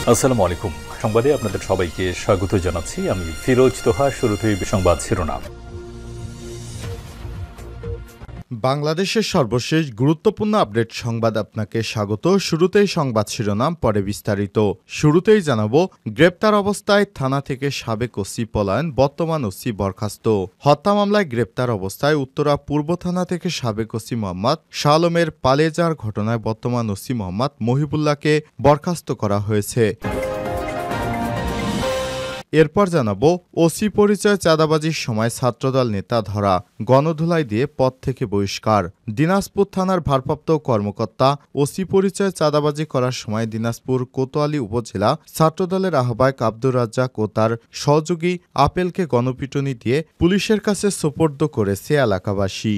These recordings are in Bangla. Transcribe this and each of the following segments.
আসসালামু আলাইকুম। সংবাদে আপনাদের সবাইকে স্বাগত জানাচ্ছি। আমি ফিরোজ তোহা। শুরুতেই সংবাদ শিরোনাম। বাংলাদেশের সর্বশেষ গুরুত্বপূর্ণ আপডেট সংবাদ আপনাকে স্বাগত। শুরুতেই সংবাদ শিরোনাম, পরে বিস্তারিত। শুরুতেই জানাবো, গ্রেপ্তার অবস্থায় থানা থেকে সাবেক ওসি পলায়ন, বর্তমান ওসি বরখাস্ত। হত্যা মামলায় গ্রেপ্তার অবস্থায় উত্তরা পূর্ব থানা থেকে সাবেক ওসি মোহাম্মদ শাহ আলমের পালিয়ে যাওয়ার ঘটনায় বর্তমান ওসি মোহাম্মদ মহিবুল্লাহকে বরখাস্ত করা হয়েছে। এরপর জানাবো, ওসি পরিচয় চাঁদাবাজির সময় ছাত্রদল নেতা ধরা, গণধুলাই দিয়ে পদ থেকে বহিষ্কার। দিনাজপুর থানার ভারপ্রাপ্ত কর্মকর্তা ওসি পরিচয় চাঁদাবাজি করার সময় দিনাজপুর কোতোয়ালি উপজেলা ছাত্রদলের আহ্বায়ক আব্দুর রাজ্জাক ও তার সহযোগী আপেলকে গণপিটুনি দিয়ে পুলিশের কাছে সোপর্দ করেছে এলাকাবাসী।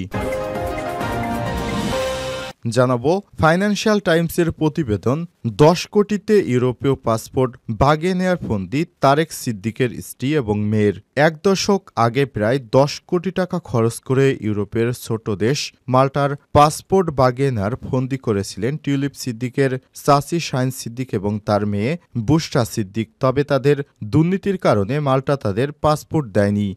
জানাবো, ফাইন্যান্সিয়াল টাইমসের প্রতিবেদন, 10 কোটিতে ইউরোপীয় পাসপোর্ট বাগিয়ে নেয়ার ফন্দি তারেক সিদ্দিকের স্ত্রী এবং মেয়ের। 1 দশক আগে প্রায় 10 কোটি টাকা খরচ করে ইউরোপের ছোট দেশ মাল্টার পাসপোর্ট বাগিয়ে নেয়ার ফন্দি করেছিলেন টিউলিপ সিদ্দিকের চাচি শাহিন সিদ্দিক এবং তার মেয়ে বুশরা সিদ্দিক। তবে তাদের দুর্নীতির কারণে মাল্টা তাদের পাসপোর্ট দেয়নি।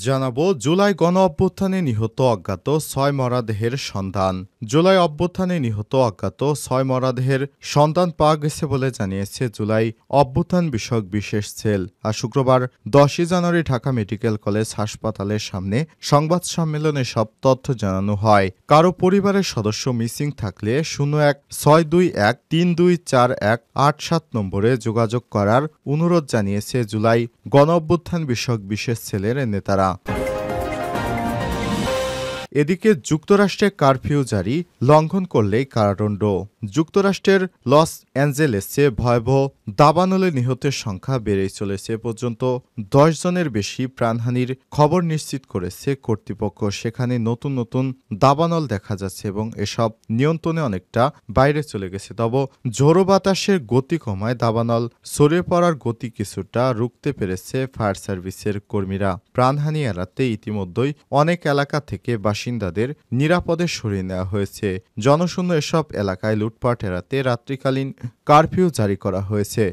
জানাবো, জুলাই গণ অভ্যুত্থানে নিহত অজ্ঞাত 6 মরদেহের সন্ধান। জুলাই অভ্যুত্থানে নিহত অজ্ঞাত 6 মরদেহের সন্ধান পাওয়া গেছে বলে জানিয়েছে জুলাই অভ্যুত্থান বিষয়ক বিশেষ সেল। আর শুক্রবার 10 জানুয়ারি ঢাকা মেডিকেল কলেজ হাসপাতালের সামনে সংবাদ সম্মেলনে সব তথ্য জানানো হয়। কারো পরিবারের সদস্য মিসিং থাকলে 01-621-3241-87 নম্বরে যোগাযোগ করার অনুরোধ জানিয়েছে জুলাই গণ অভ্যুত্থান বিষয়ক বিশেষ সেলের নেতারা। এদিকে যুক্তরাষ্ট্রে কারফিউ জারি, লঙ্ঘন করলেই কারাদণ্ড। যুক্তরাষ্ট্রের লস অ্যাঞ্জেলেসে ভয়াবহ দাবানলে নিহতের সংখ্যা বেড়েই চলেছে। পর্যন্ত 10 জনের বেশি প্রাণহানির খবর নিশ্চিত করেছে কর্তৃপক্ষ। সেখানে নতুন নতুন দাবানল দেখা যাচ্ছে এবং এসব নিয়ন্ত্রণে অনেকটা বাইরে চলে গেছে। তবে ঝোড়ো বাতাসের গতি কমায় দাবানল ছড়িয়ে পড়ার গতি কিছুটা রুখতে পেরেছে ফায়ার সার্ভিসের কর্মীরা। প্রাণহানি এড়াতে ইতিমধ্যেই অনেক এলাকা থেকে বাসিন্দাদের নিরাপদে সরিয়ে নেওয়া হয়েছে। জনশূন্য এসব এলাকায় লুটপাট এড়াতে রাত্রিকালীন কারফিউ জারি করা হয়েছে।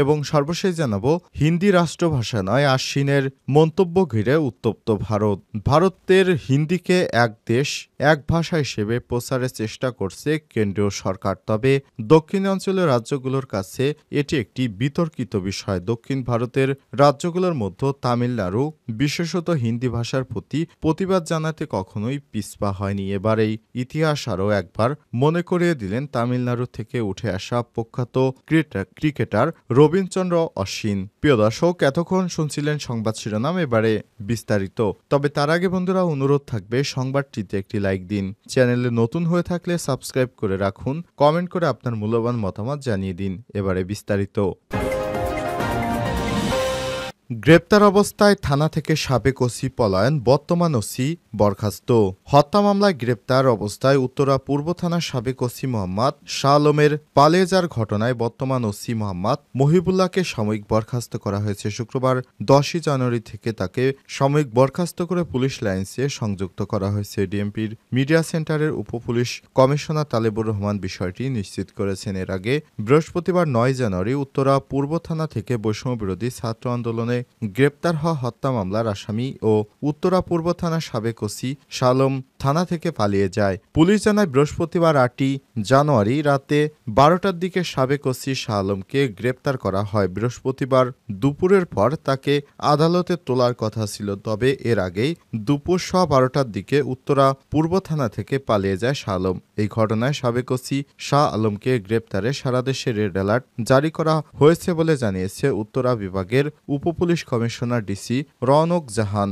এবং সর্বশেষ জানাবো, হিন্দি রাষ্ট্রভাষা নয় আশ্বিনের মন্তব্য ঘিরে উত্তপ্ত ভারত। ভারতের হিন্দিকে এক দেশ এক ভাষা হিসেবে প্রচারের চেষ্টা করছে কেন্দ্রীয় সরকার। তবে দক্ষিণাঞ্চলীয় রাজ্যগুলোর কাছে এটি একটি বিতর্কিত বিষয়। দক্ষিণ ভারতের রাজ্যগুলোর মধ্যে তামিলনাড়ু বিশেষত হিন্দি ভাষার প্রতি প্রতিবাদ জানাতে কখনোই পিছপা হয়নি। এবার এই ইতিহাস আরও একবার মনে করিয়ে দিলেন তামিলনাড়ু থেকে উঠে আসা প্রখ্যাত ক্রিকেটার রবীন্দ্রচন্দ্র অশ্বিন। প্রিয় দর্শক, এতক্ষণ শুনছিলেন সংবাদ শিরোনাম, এবারে বিস্তারিত। তবে তার আগে বন্ধুরা, অনুরোধ থাকবে সংবাদটিতে একটি লাইক দিন। চ্যানেলে নতুন হয়ে থাকলে সাবস্ক্রাইব করে রাখুন, কমেন্ট করে আপনার মূল্যবান মতামত জানিয়ে দিন। এবারে বিস্তারিত। গ্রেপ্তার অবস্থায় থানা থেকে সাবেক ওসি পলায়ন, বর্তমান ওসি বরখাস্ত। হত্যা মামলায় গ্রেপ্তার অবস্থায় উত্তরা পূর্ব থানার সাবেক ওসি মোহাম্মদ শাহ আলমের পালিয়ে যাওয়ার ঘটনায় বর্তমান ওসি মোহাম্মদ মহিবুল্লাহকে সাময়িক বরখাস্ত করা হয়েছে। শুক্রবার 10 জানুয়ারি থেকে তাকে সাময়িক বরখাস্ত করে পুলিশ লাইন্সে সংযুক্ত করা হয়েছে। ডিএমপির মিডিয়া সেন্টারের উপপুলিশ কমিশনার তালেবুর রহমান বিষয়টি নিশ্চিত করেছেন। এর আগে বৃহস্পতিবার 9 জানুয়ারি উত্তরা পূর্ব থানা থেকে বৈষম্যবিরোধী ছাত্র আন্দোলনে গ্রেপ্তার হওয়া হত্যা মামলার আসামি ও উত্তরা পূর্ব থানার সাবেক ওসি শাহ আলম থানা থেকে পালিয়ে যায়। পুলিশ জানায়, বৃহস্পতিবার 8 জানুয়ারি রাতে 12টার দিকে সাবেক ওসি শাহ আলমকে গ্রেপ্তার করা হয়। বৃহস্পতিবার দুপুরের পর তাকে আদালতে তোলার কথা ছিল। তবে এর আগেই দুপুর 12টার দিকে উত্তরা পূর্ব থানা থেকে পালিয়ে যায় শাহ আলম। এই ঘটনায় সাবেক ওসি শাহ আলমকে গ্রেপ্তারে সারা দেশে রেড অ্যালার্ট জারি করা হয়েছে বলে জানিয়েছে উত্তরা বিভাগের উপপুলিশ কমিশনার ডিসি রওনক জাহান।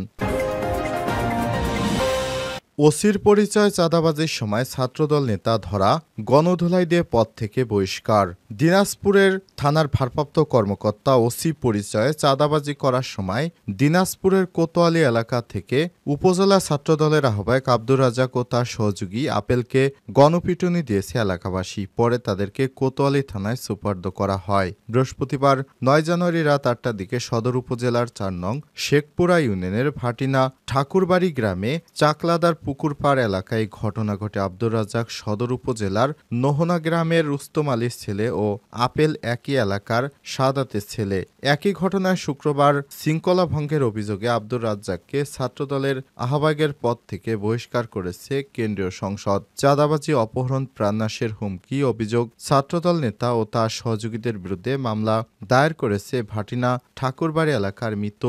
ওসির পরিচয় চাঁদাবাজির সময় ছাত্রদল নেতা ধরা, গণধুলাই দিয়ে পদ থেকে বহিষ্কার। দিনাজপুরের থানার ভারপ্রাপ্ত কর্মকর্তা ওসি পরিচয়ে চাঁদাবাজি করার সময় দিনাজপুরের কোতোয়ালি এলাকা থেকে উপজেলা ছাত্রদলের আহ্বায়ক আব্দুর রাজ্জাক ও তার সহযোগী আপেলকে গণপিটুনি দিয়েছে এলাকাবাসী। পরে তাদেরকে কোতোয়ালি থানায় সোপর্দ করা হয়। বৃহস্পতিবার 9 জানুয়ারি রাত 8টার দিকে সদর উপজেলার 4 নং শেখপুরা ইউনিয়নের ভাটিনা ঠাকুরবাড়ি গ্রামে চাকলাদার পুকুরপাড় এলাকায় ঘটনা ঘটে। আব্দুর রাজ্জাক সদর উপজেলার নহনা গ্রামের রুস্তম আলীর ছেলে ও আপেল একই এলাকার সাদাতের ছেলে। একই ঘটনায় শুক্রবার শৃঙ্খলা ভঙ্গের অভিযোগে আব্দুর রাজ্জাককে ছাত্রদলের আহ্বায়কের পদ থেকে বহিষ্কার করেছে কেন্দ্রীয় সংসদ। চাঁদাবাজি, অপহরণ, প্রাণনাশের হুমকি অভিযোগ ছাত্রদল নেতা ও তার সহযোগীদের বিরুদ্ধে মামলা দায়ের করেছে ভাটিনা ঠাকুরবাড়ি এলাকার মৃত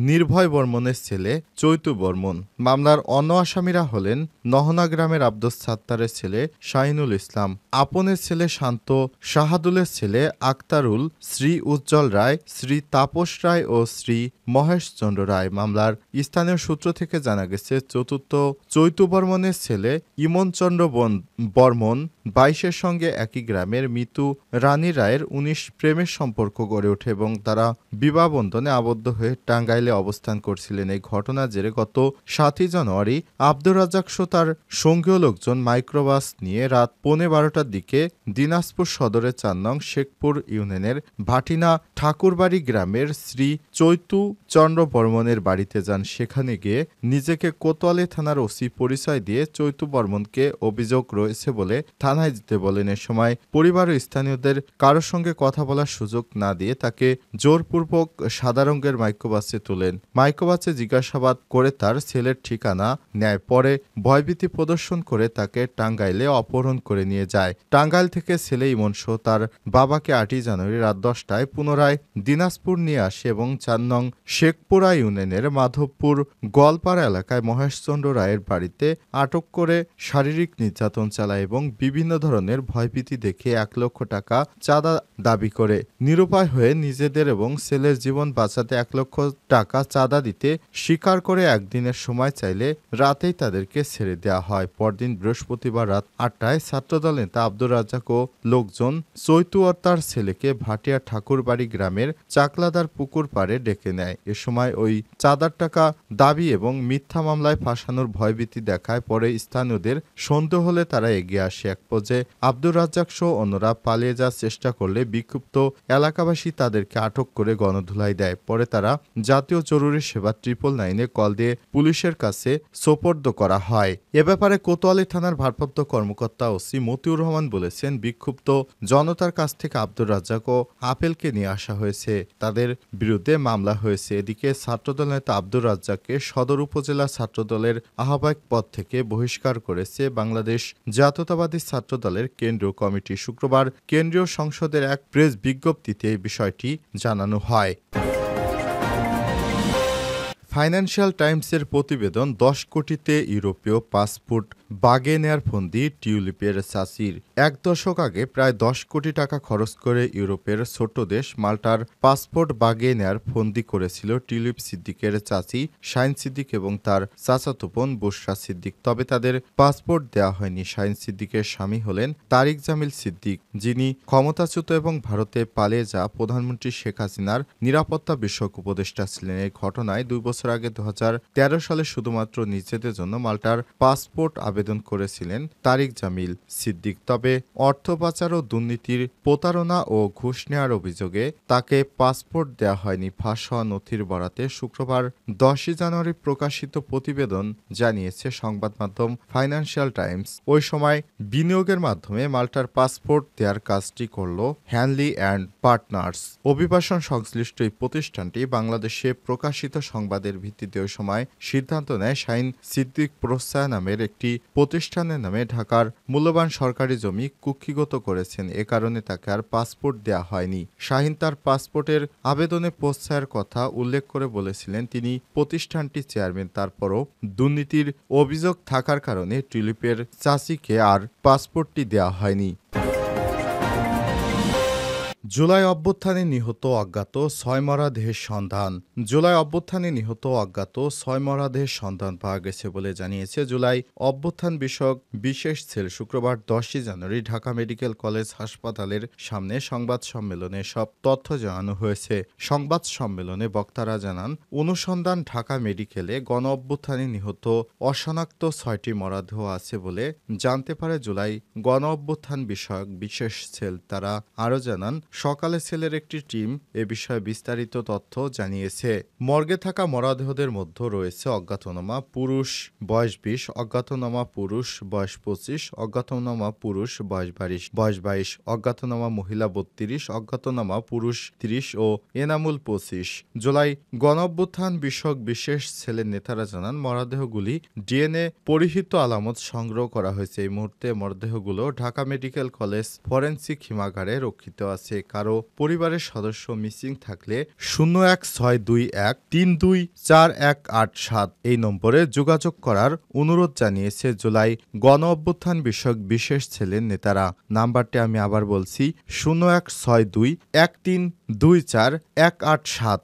নির্ভয় বর্মনের ছেলে চৈতু বর্মন। মামলার অন্য আসামিরা হলেন নহনা গ্রামের আব্দুস সাত্তারের ছেলে শাহিনুল ইসলাম, আপনের ছেলে শান্ত, শাহাদুলের ছেলে আক্তারুল, শ্রী উজ্জ্বল রায়, শ্রী তাপস রায় ও শ্রী মহেশ চন্দ্র রায়। মামলার স্থানীয় সূত্র থেকে জানা গেছে, চতুর্থ চৈতু বর্মনের ছেলে ইমনচন্দ্র বর্মন 22-এর সঙ্গে একই গ্রামের মৃত্যু রানী রায়ের 19 প্রেমের সম্পর্ক গড়ে ওঠে এবং তারা বিবাহ বন্ধনে আবদ্ধ হয়ে টাঙ্গাইলে অবস্থান করছিলেন। এই ঘটনার জেরে গত 7ই জানুয়ারি আব্দুর রাজ্জাক সহ তার সঙ্গীয় লোকজন মাইক্রোবাস নিয়ে রাত 11:15টার দিকে দিনাজপুর সদরের 4 নং শেখপুর ইউনিয়নের ভাটিনা ঠাকুরবাড়ি গ্রামের শ্রী চৈতু চন্দ্র বর্মনের বাড়িতে যান। সেখানে গিয়ে নিজেকে কোতোয়ালি থানার ওসি পরিচয় দিয়ে চৈতু বর্মনকে অভিযোগ রয়েছে বলে থানায় যেতে বলেন। এ সময় পরিবার ও স্থানীয়দের কারোর সঙ্গে কথা বলার সুযোগ না দিয়ে তাকে জোরপূর্বক সাদা রঙের মাইক্রোবাসে তোলেন। মাইক্রোবাসে জিজ্ঞাসাবাদ করে তার ছেলের ঠিকানা নেয়। পরে ভয়ভীতি প্রদর্শন করে তাকে টাঙ্গাইলে অপহরণ করে নিয়ে যায়। টাঙ্গাইল থেকে ছেলে ইমন সহ তার বাবাকে 8ই জানুয়ারি রাত 10টায় পুনরায় দিনাজপুর নিয়ে আসে এবং 4 নং শেখপুরা ইউনিয়নের মাধবপুর গোয়ালপাড়া এলাকায় মহেশচন্দ্র রায়ের বাড়িতে আটক করে শারীরিক নির্যাতন চালায় এবং বিভিন্ন ধরনের ভয়ভীতি দেখে 1 লক্ষ টাকা চাঁদা দাবি করে। নিরুপায় হয়ে নিজেদের এবং ছেলের জীবন বাঁচাতে 1 লক্ষ টাকা চাঁদা দিতে স্বীকার করে একদিনের সময় চাইলে রাতেই তাদেরকে ছেড়ে দেওয়া হয়। পরদিন বৃহস্পতিবার রাত 8টায় ছাত্রদল নেতা আব্দুর রাজ্জাক ও লোকজন চৈতু ও তার ছেলেকে ভাটিয়া ঠাকুরবাড়ি গ্রামের চাকলাদার পুকুর পাড়ে ডেকে নেয়। এ সময় ওই চাঁদার টাকা দাবি এবং মিথ্যা মামলায় ফাঁসানোর ভয়ভীতি দেখায়। পরে স্থানীয়দের সন্দেহ হলে তারা এগিয়ে আসে। এক পর্যায়ে আব্দুর রাজ্জাক সহ অন্যরা পালিয়ে যাওয়ার চেষ্টা করলে বিক্ষুব্ধ এলাকাবাসী তাদেরকে আটক করে গণধুলাই দেয়। পরে তারা জাতীয় জরুরি সেবা 999-এ কল দিয়ে পুলিশের কাছে সোপর্দ করা হয়। এ ব্যাপারে কোতোয়ালি থানার ভারপ্রাপ্ত কর্মকর্তা ওসি মতিউর রহমান বলেছেন, বিক্ষুব্ধ জনতার কাছ থেকে আব্দুর রাজ্জাক ও আপেলকে নিয়ে আসা হয়েছে, তাদের বিরুদ্ধে মামলা হয়েছে। এদিকে ছাত্রদল নেতা আব্দুর রাজ্জাককে সদর উপজেলা ছাত্রদলের আহ্বায়ক পদ থেকে বহিষ্কার করেছে বাংলাদেশ জাতীয়তাবাদী ছাত্রদলের কেন্দ্রীয় কমিটি। শুক্রবার কেন্দ্রীয় সংসদের এক প্রেস বিজ্ঞপ্তিতে এই বিষয়টি জানানো হয়। ফাইন্যান্সিয়াল টাইমসের প্রতিবেদন, 10 কোটিতে ইউরোপীয় পাসপোর্ট বাগে নেয়ার ফন্দি টিউলিপের চাচির। 1 দশক আগে প্রায় 10 কোটি টাকা খরচ করে ইউরোপের ছোট্ট দেশ মাল্টার পাসপোর্ট বাগে নেয়ার ফন্দি করেছিল টিউলিপ সিদ্দিকের চাচি শাহিন সিদ্দিক এবং তার চাচাতো বোন বুশরা সিদ্দিক। তবে তাদের পাসপোর্ট দেওয়া হয়নি। শাহিন সিদ্দিকের স্বামী হলেন তারিক জামিল সিদ্দিক, যিনি ক্ষমতাচ্যুত এবং ভারতে পালিয়ে যাওয়া প্রধানমন্ত্রী শেখ হাসিনার নিরাপত্তা বিষয়ক উপদেষ্টা ছিলেন। এই ঘটনায় 2 বছর আগে 2013 সালে শুধুমাত্র নিজেদের জন্য মাল্টার পাসপোর্ট আবেদন করেছিলেন তারিক জামিল সিদ্দিক। তবে অর্থ পাচার ও দুর্নীতির, প্রতারণা ও ঘুষ নেওয়ার অভিযোগে তাকে পাসপোর্ট দেওয়া হয়নি। ফাঁস হওয়া নথির বরাতে শুক্রবার 10ই জানুয়ারি প্রকাশিত প্রতিবেদন জানিয়েছে সংবাদ মাধ্যম ফাইন্যান্সিয়াল টাইমস। ওই সময় বিনিয়োগের মাধ্যমে মাল্টার পাসপোর্ট দেওয়ার কাজটি করল হ্যানলি অ্যান্ড পার্টনার্স। অভিবাসন সংশ্লিষ্ট এই প্রতিষ্ঠানটি বাংলাদেশে প্রকাশিত সংবাদের ভিত্তিতে ওই সময় সিদ্ধান্ত নেয় শাহিন সিদ্দিক প্রত্যয় নামের একটি প্রতিষ্ঠানের নামে ঢাকার মূল্যবান সরকারি জমি কুক্ষিগত করেছেন। এ কারণে তাকে আর পাসপোর্ট দেওয়া হয়নি। শাহিন তার পাসপোর্টের আবেদনে প্রত্যয়ের কথা উল্লেখ করে বলেছিলেন তিনি প্রতিষ্ঠানটির চেয়ারম্যান। তারপরও দুর্নীতির অভিযোগ থাকার কারণে টিউলিপের চাচিকে আর পাসপোর্টটি দেওয়া হয়নি। জুলাই অভ্যুত্থানে নিহত অজ্ঞাত 6 মরদেহের সন্ধান। জুলাই অভ্যুত্থানে নিহত অজ্ঞাত 6 মরদেহের সন্ধান পাওয়া গেছে বলে জানিয়েছে জুলাই অভ্যুত্থান বিষয়ক বিশেষ সেল। শুক্রবার 10ই জানুয়ারি ঢাকা মেডিকেল কলেজ হাসপাতালের সামনে সংবাদ সম্মেলনে সব তথ্য জানানো হয়েছে। সংবাদ সম্মেলনে বক্তারা জানান, অনুসন্ধান ঢাকা মেডিকেলে গণ অভ্যুত্থানে নিহত অশনাক্ত 6টি মরদেহ আছে বলে জানতে পারে জুলাই গণ অভ্যুত্থান বিষয়ক বিশেষ সেল। তারা আরও জানান, সকালে সেলের একটি টিম এ বিষয়ে বিস্তারিত তথ্য জানিয়েছে। মর্গে থাকা মরদেহদের মধ্যে রয়েছে অজ্ঞাতনামা পুরুষ বয়স 20, অজ্ঞাতনামা পুরুষ বয়স 25, অজ্ঞাতনামা পুরুষ বয়স 22, অজ্ঞাতনামা মহিলা 32, অজ্ঞাতনামা পুরুষ 30 ও এনামুল 25। জুলাই গণঅভ্যুত্থান বিষয়ক বিশেষ সেলের নেতারা জানান, মরদেহগুলি ডিএনএ পরিহিত আলামত সংগ্রহ করা হয়েছে। এই মুহূর্তে মরদেহগুলো ঢাকা মেডিকেল কলেজ ফরেনসিক হিমাগারে রক্ষিত আছে। কারো পরিবারের সদস্য মিসিং থাকলে 01621324187 এই নম্বরে যোগাযোগ করার অনুরোধ জানিয়েছে জুলাই গণঅভ্যুত্থান বিষয়ক বিশেষ সেলের নেতারা। নাম্বারটি আমি আবার বলছি, 01621324187।